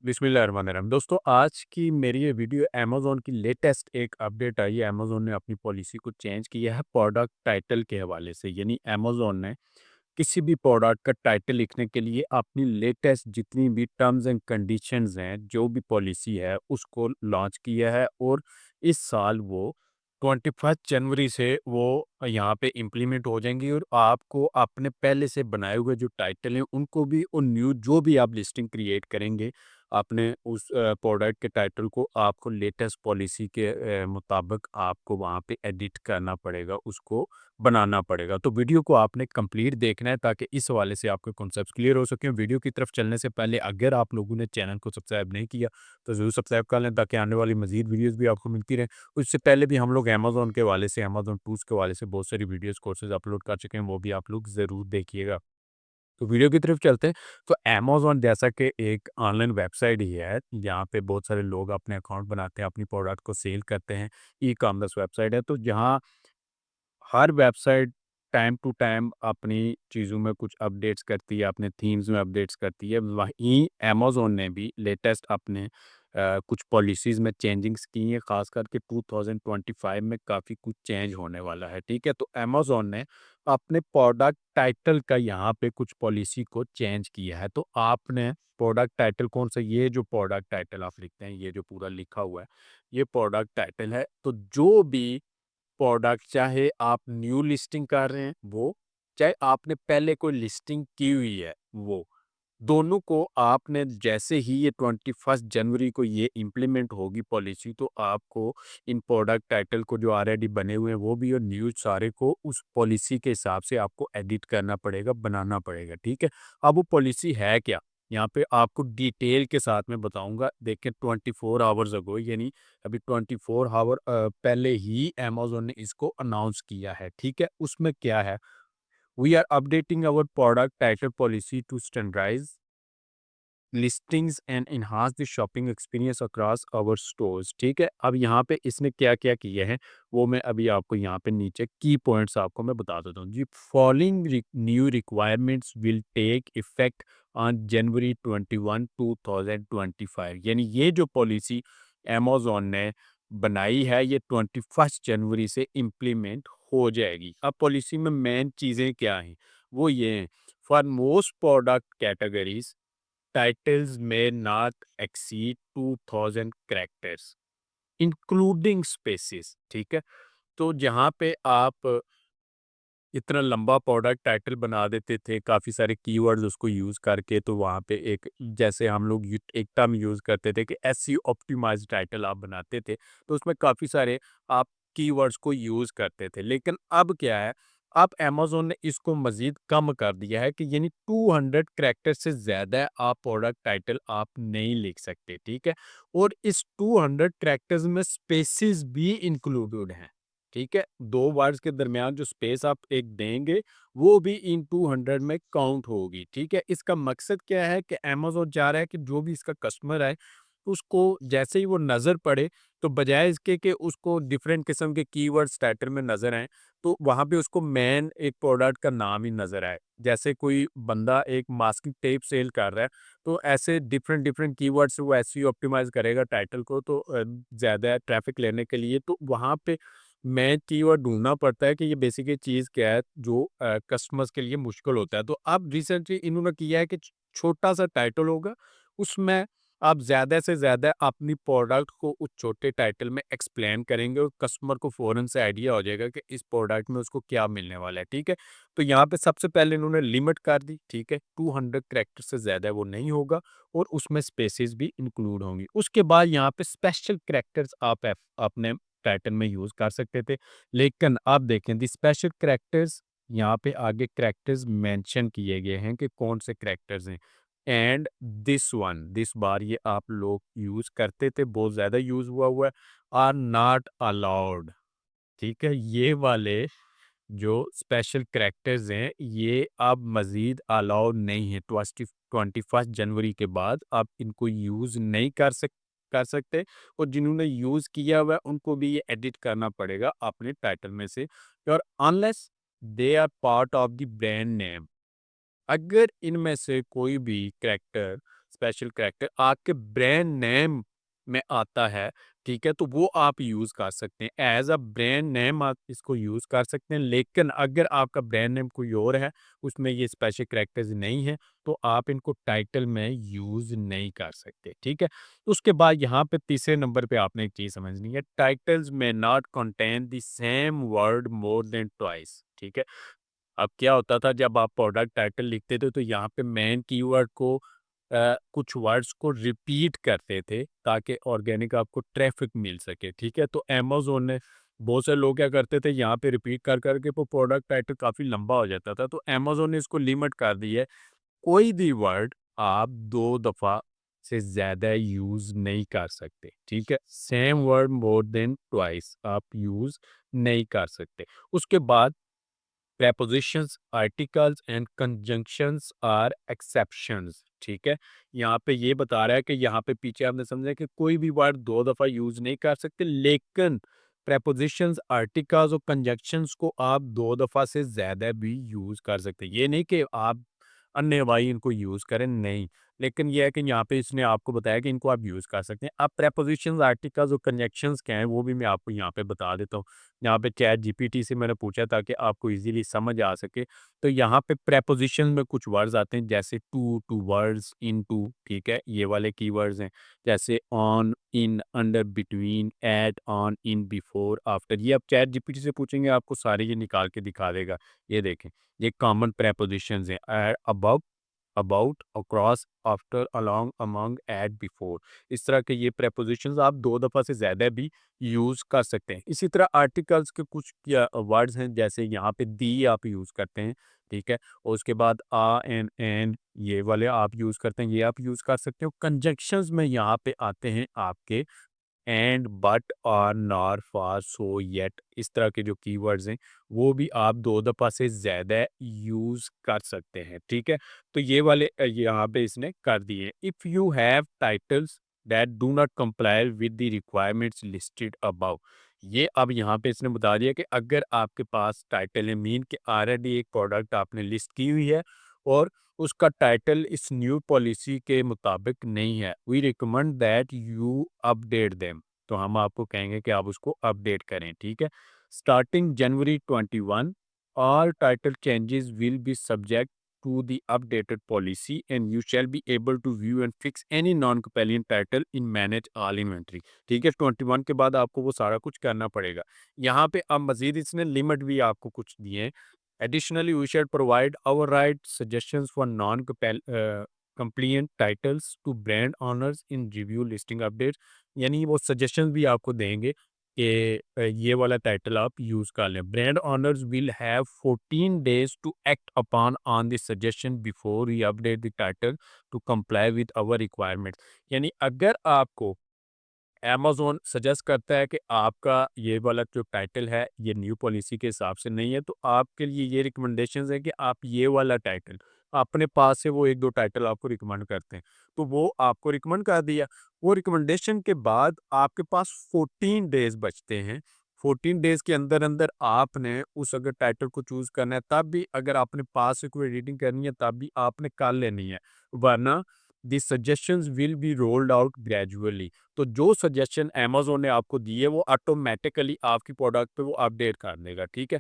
बिस्मिल्लाहिर्रहमानिर्रहीम। दोस्तों, आज की मेरी ये वीडियो अमेज़न की लेटेस्ट एक अपडेट आई है। अमेज़न ने अपनी पॉलिसी को चेंज किया है प्रोडक्ट टाइटल के हवाले से। यानी अमेज़न ने किसी भी प्रोडक्ट का टाइटल लिखने के लिए अपनी लेटेस्ट जितनी भी टर्म्स एंड कंडीशंस हैं, जो भी पॉलिसी है, उसको लॉन्च किया है। और इस साल वो 21 जनवरी से वो यहाँ पे इम्प्लीमेंट हो जाएंगी। और आपको अपने पहले से बनाए हुए जो टाइटल हैं उनको भी, और न्यू जो भी आप लिस्टिंग क्रिएट करेंगे अपने उस प्रोडक्ट के टाइटल को, आपको लेटेस्ट पॉलिसी के मुताबिक आपको वहाँ पे एडिट करना पड़ेगा, उसको बनाना पड़ेगा। तो वीडियो को आपने कंप्लीट देखना है ताकि इस हवाले से आपके कॉन्सेप्ट्स क्लियर हो सकें। वीडियो की तरफ चलने से पहले अगर आप लोगों ने चैनल को सब्सक्राइब नहीं किया तो ज़रूर सब्सक्राइब कर लें ताकि आने वाली मज़ीद वीडियोज़ भी आपको मिलती रहें। उससे पहले भी हम लोग अमेज़न के हवाले से, अमेज़न टूल्स के हवाले से बहुत सारी वीडियोज़, कोर्सेज़ अपलोड कर चुके हैं, वो भी आप लोग ज़रूर देखिएगा। तो वीडियो की तरफ चलते हैं। तो अमेज़न जैसा कि एक ऑनलाइन वेबसाइट ही है, जहाँ पे बहुत सारे लोग अपने अकाउंट बनाते हैं, अपनी प्रोडक्ट को सेल करते हैं। ई-कॉमर्स वेबसाइट है, तो जहाँ हर वेबसाइट टाइम टू टाइम अपनी चीज़ों में कुछ अपडेट्स करती है, अपने थीम्स में अपडेट्स करती है। वहीं अमेज़न ने भी लेटेस्ट अपने कुछ पॉलिसीज़ में चेंजिंग्स की हैं, ख़ास करके 2025 में काफ़ी कुछ चेंज होने वाला है, ठीक है? तो अमेज़न ने अपने प्रोडक्ट टाइटल का यहाँ पे कुछ पॉलिसी को चेंज किया है। तो आपने प्रोडक्ट टाइटल कौन-सा, ये जो प्रोडक्ट टाइटल आप लिखते हैं, ये जो पूरा लिखा हुआ है, ये प्रोडक्ट टाइटल है। तो जो भी प्रोडक्ट, चाहे आप न्यू लिस्टिंग कर रहे हैं वो, चाहे आपने पहले कोई लिस्टिंग की हुई है वो, दोनों को आपने जैसे ही ये 21 जनवरी को ये इम्प्लीमेंट होगी पॉलिसी, तो आपको इन प्रोडक्ट टाइटल को जो ऑलरेडी बने हुए हैं वो भी, और न्यू सारे को उस पॉलिसी के हिसाब से आपको एडिट करना पड़ेगा, बनाना पड़ेगा, ठीक है? अब वो पॉलिसी है क्या? यहाँ पे आपको डिटेल के साथ में बताऊंगा। देखें, 24 आवर्स अगो, यानी अभी 24 आवर पहले ही अमेज़न ने इसको अनाउंस किया है, ठीक है? उसमें क्या है? We are updating our product title policy to standardize listings and enhance the shopping experience across our stores, ठीक है? अब यहाँ पे इसने क्या-क्या किए हैं, वो मैं अभी आपको यहाँ पे नीचे की पॉइंट्स आपको मैं बता देता हूँ जी। Following new requirements will take effect on January 21, 2025। यानी ये जो पॉलिसी अमेज़न ने बनाई है, ये 21 जनवरी से इम्प्लीमेंट हो जाएगी। अब पॉलिसी में मेन चीज़ें क्या हैं? वो ये हैं, for most product categories titles may not exceed 2000 characters including spaces, ठीक है? तो जहाँ पे आप इतना लंबा प्रोडक्ट टाइटल बना देते थे काफ़ी सारे कीवर्ड्स उसको यूज़ करके, तो वहाँ पे एक, जैसे हम लोग एक टर्म यूज़ करते थे कि एसईओ ऑप्टिमाइज्ड टाइटल आप बनाते थे, तो उसमें काफ़ी सारे आप कीवर्ड्स को यूज़ करते थे। लेकिन अब क्या है, अब अमेज़न ने इसको मज़ीद कम कर दिया है कि यानी 200 कैरेक्टर से ज़्यादा आप प्रोडक्ट टाइटल आप नहीं लिख सकते, ठीक है? और इस 200 कैरेक्टर्स में स्पेसेस भी इंक्लूडेड हैं। ठीक है? 2 वर्ड्स के दरमियान जो स्पेस आप एक देंगे, वो भी इन 200 में काउंट होगी, ठीक है? इसका मकसद क्या है कि अमेज़न चाह रहा है कि जो भी इसका कस्टमर है, उसको जैसे ही वो नज़र पड़े, तो बजाय इसके कि उसको डिफरेंट किस्म के कीवर्ड्स टाइटल में नज़र आएँ, तो वहाँ पे उसको मेन एक प्रोडक्ट का नाम ही नज़र आए। जैसे कोई बंदा एक मास्किंग टेप सेल कर रहा है, तो ऐसे डिफरेंट कीवर्ड्स वो एसईओ ऑप्टिमाइज़ करेगा टाइटल को, तो ज़्यादा ट्रैफ़िक लेने के लिए, तो वहाँ पे मैं कीवर्ड ढूँढना पड़ता है कि ये बेसिकली चीज़ क्या है जो कस्टमर्स के लिए मुश्किल होता है। तो अब रिसेंटली इन्होंने किया है कि छोटा-सा टाइटल होगा, उसमें आप ज़्यादा से ज़्यादा अपनी प्रोडक्ट को उस छोटे टाइटल में एक्सप्लेन करेंगे और कस्टमर को फ़ौरन से आइडिया हो जाएगा कि इस प्रोडक्ट में उसको क्या मिलने वाला है, ठीक है? तो यहाँ पे सबसे पहले इन्होंने लिमिट कर दी, ठीक है? 200 कैरेक्टर से ज़्यादा वो नहीं होगा और उसमें स्पेसेस भी इंक्लूड होंगी। उसके बाद यहाँ पे स्पेशल कैरेक्टर्स आप अपने टाइटल में यूज़ कर सकते थे। लेकिन आप देखें दी स्पेशल कैरेक्टर्स, यहाँ पे आगे कैरेक्टर्स मेंशन किए गए हैं कि कौन से कैरेक्टर्स हैं। एंड दिस बार ये आप लोग यूज़ करते थे, बहुत ज़्यादा यूज़ हुआ है, आर नॉट अलाउड, ठीक है? ये वाले जो स्पेशल कैरेक्टर्स हैं, ये अब मज़ीद अलाउड नहीं है। 21 जनवरी के बाद आप इनको यूज़ नहीं कर सकते, और जिन्होंने यूज़ किया हुआ है, उनको भी ये एडिट करना पड़ेगा अपने टाइटल में से, और unless they are part of the brand name. अगर इनमें से कोई भी कैरेक्टर स्पेशल कैरेक्टर आपके ब्रांड नेम में आता है, ठीक है? तो वो आप यूज़ कर सकते हैं। एज़ अ ब्रांड नेम आप इसको यूज़ कर सकते हैं, लेकिन अगर आपका ब्रांड नेम कोई और है, उसमें ये स्पेशल कैरेक्टर्स नहीं हैं, तो आप इनको टाइटल में यूज़ नहीं कर सकते, ठीक है? उसके बाद यहाँ पे तीसरे नंबर पे आपने एक चीज़ समझनी है, टाइटल्स में not contain the same word more than twice, ठीक है? अब क्या होता था जब आप प्रोडक्ट टाइटल लिखते थे तो यहाँ पे मेन कीवर्ड को कुछ वर्ड्स को रिपीट करते थे ताकि ऑर्गेनिक आपको ट्रैफिक मिल सके, ठीक है? तो अमेज़न ने बहुत से लोग क्या करते थे यहाँ पे रिपीट कर कर के वो प्रोडक्ट टाइटल काफ़ी लंबा हो जाता था, तो अमेज़न ने इसको लिमिट कर दी है। कोई भी वर्ड आप 2 दफ़ा से ज़्यादा यूज़ नहीं कर सकते, ठीक है? Same word more than twice आप यूज़ नहीं कर सकते। उसके बाद prepositions, articles and conjunctions are exceptions, ठीक है? यहाँ पे ये बता रहा है कि यहाँ पे पीछे आपने समझा कि कोई भी वर्ड 2 दफ़ा यूज़ नहीं कर सकते, लेकिन prepositions, articles और conjunctions को आप 2 दफ़ा से ज़्यादा भी यूज़ कर सकते हैं। ये नहीं कि आप अन्य इनको यूज़ करें, नहीं। लेकिन ये है कि यहाँ पे इसने आपको बताया कि इनको आप यूज़ कर सकते हैं। अब prepositions, articles और conjunctions क्या हैं, वो भी मैं आपको यहाँ पे बता देता हूँ। यहाँ पे चैट जीपीटी से मैंने पूछा ताकि आपको इजीली समझ आ सके। तो यहाँ पे प्रेपोजिशन में कुछ वर्ड्स आते हैं जैसे टू, टूवर्ड्स, इनटू, ठीक है? ये वाले कीवर्ड्स हैं। जैसे on, in, under, between, at, on, in, before, after. ये आप चैट जीपीटी से पूछेंगे आपको सारे ये निकाल के दिखा देगा। ये देखें, ये कॉमन प्रेपोजिशंस हैं। Above, about, across, after, along, among, at, before. इस तरह के ये प्रेपोजिशंस आप 2 दफ़ा से ज़्यादा भी यूज़ कर सकते हैं। इसी तरह आर्टिकल्स के कुछ या वर्ड्स हैं जैसे यहाँ पे दी आप यूज़ करते हैं, ठीक है? और उसके बाद एंड ये वाले आप यूज़ करते हैं, ये आप यूज़ कर सकते हो। कंजंक्शंस में यहाँ पे आते हैं आपके एंड, बट, और, नॉर, फॉर, सो, येट। इस तरह के जो कीवर्ड्स हैं वो भी आप 2 दफ़ा से ज़्यादा यूज़ कर सकते हैं, ठीक है? तो ये वाले यहाँ पे इसने कर दिए। If you have titles that do not comply with the requirements listed above. ये अब यहाँ पे इसने बता दिया कि अगर आपके पास टाइटल है, मीन कि ऑलरेडी एक प्रोडक्ट आपने लिस्ट की हुई है और उसका टाइटल इस न्यू पॉलिसी के मुताबिक नहीं है, we recommend that you update them. तो हम आपको कहेंगे कि आप उसको अपडेट करें, ठीक है? Starting January 21, all title changes will be subject to the updated policy and you shall be able to view and fix any non-compelling title in manage all inventory। ठीक है? 21 के बाद आपको वो सारा कुछ करना पड़ेगा। यहाँ पे अब मज़ीद इसने लिमिट भी आपको कुछ दिए हैं। Additionally, we shall provide our right suggestions for compliant titles to brand owners in review listing updates। यानी वो सजेशन भी आपको देंगे कि ये वाला टाइटल आप यूज़ कर लें। Brand owners will have 14 days to act upon on the suggestion before we update the title to comply with our requirements. यानी अगर आपको अमेज़न सजेस्ट करता है कि आपका ये वाला जो टाइटल है ये न्यू पॉलिसी के हिसाब से नहीं है, तो आपके लिए ये रिकमेंडेशंस है कि आप ये वाला टाइटल अपने पास से वो 1-2 टाइटल आपको रिकमेंड करते हैं, तो वो आपको रिकमेंड कर दिया। वो रिकमेंडेशन के बाद आपके पास 14 डेज़ बचते हैं। 14 डेज़ के अंदर-अंदर आपने उस अगर टाइटल को चूज़ करना है, तब भी अगर आपने पास से कोई एडिटिंग करनी है, तब भी आपने कर लेनी है। वरना the suggestions will be rolled out gradually. तो जो सजेशन अमेज़न ने आपको दी है वो ऑटोमेटिकली आपकी प्रोडक्ट पे वो अपडेट कर देगा, ठीक है?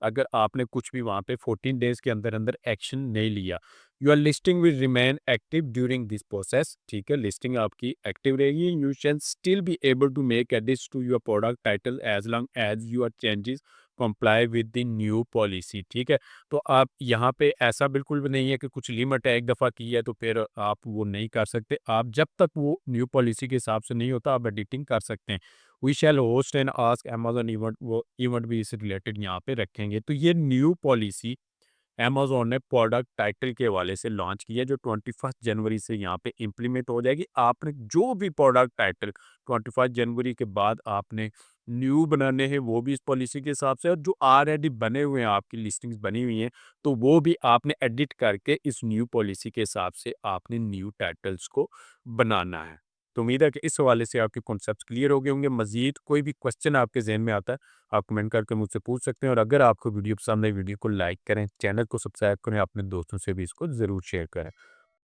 अगर आपने कुछ भी वहाँ पे 14 डेज़ के अंदर-अंदर एक्शन नहीं लिया। Your listing will remain active during this process, ठीक है? लिस्टिंग आपकी एक्टिव रहेगी। You can still be able to make edits to your product title as long as your changes comply with the new policy, ठीक है? तो आप यहाँ पे ऐसा बिल्कुल भी नहीं है कि कुछ लिमिट है, एक दफ़ा की है तो फिर आप वो नहीं कर सकते। आप जब तक वो न्यू पॉलिसी के हिसाब से नहीं होता, आप एडिटिंग कर सकते हैं। We shall host and ask Amazon event, वो इवेंट भी इससे रिलेटेड यहाँ पे रखेंगे। तो ये न्यू पॉलिसी अमेज़न ने प्रोडक्ट टाइटल के हवाले से लॉन्च की है, जो 21 जनवरी से यहाँ पे इम्प्लीमेंट हो जाएगी। आपने जो भी प्रोडक्ट टाइटल 21 जनवरी के बाद आपने न्यू बनाने हैं, वो भी इस पॉलिसी के हिसाब से, और जो ऑलरेडी बने हुए हैं, आपकी लिस्टिंग्स बनी हुई हैं, तो वो भी आपने एडिट करके इस न्यू पॉलिसी के हिसाब से आपने न्यू टाइटल्स को बनाना है। तो उम्मीद है कि इस हवाले से आपके कॉन्सेप्ट्स क्लियर हो गए होंगे। मज़ीद कोई भी क्वेश्चन आपके ज़हन में आता है, आप कमेंट करके मुझसे पूछ सकते हैं, और अगर आपको वीडियो पसंद आई, वीडियो को लाइक करें, चैनल को सब्सक्राइब करें, अपने दोस्तों से भी इसको ज़रूर शेयर करें।